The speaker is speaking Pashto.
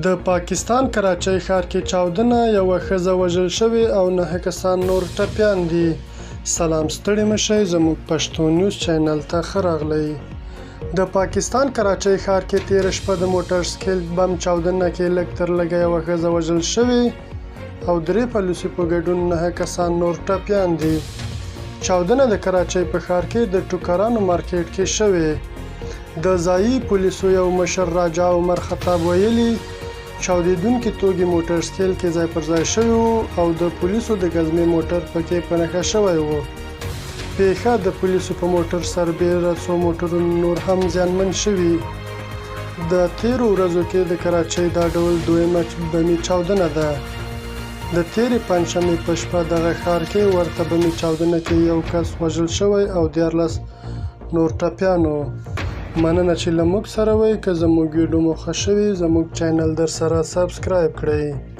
د پاکستان کراچۍ ښار کې چاودنه، یوه ښځه وژل شوې او 9 کسان نور ټپیان دي. سلام ستړي مشئ، زموږ پښتو نیوز چینل ته ښه راغلئ. د پاکستان کراچۍ ښار کې تېره شپه د موټر سایکل بم چاودنه کې لږ تر لږه یوه ښځه وژل شوې او 3 پولیسو په ګډون 9 کسان نور ټپیان دي. چاودنه د کراچۍ په ښار کې د ټوکرانو مارکیټ کې شوې. د ځایي پولیسو یو مشر راجا عمر خطاب ویلي چاودېدونکي توکي موټر سایکل کې ځای پر ځای شوي او د پولیسو د ګزمې موټر پکې په نښه شوی و. پیښه د پولیسو په موټر سربیره څو موټرونه نور هم زیانمن شوي. د تیرو ورځو کې د کراچۍ دا ډول دویمه بمي چاودنه ده. د تیرې پنجشنبې په شپه دغه ښار کې ورته بمي چاودنه کې یو کس وژل شوی او 14 نور ټپیان وو. مننه چې له موږ سره وئ. که زموږ ویډیو مو خوښ شوي زموږ چینل در سره سبسکرایب کړئ.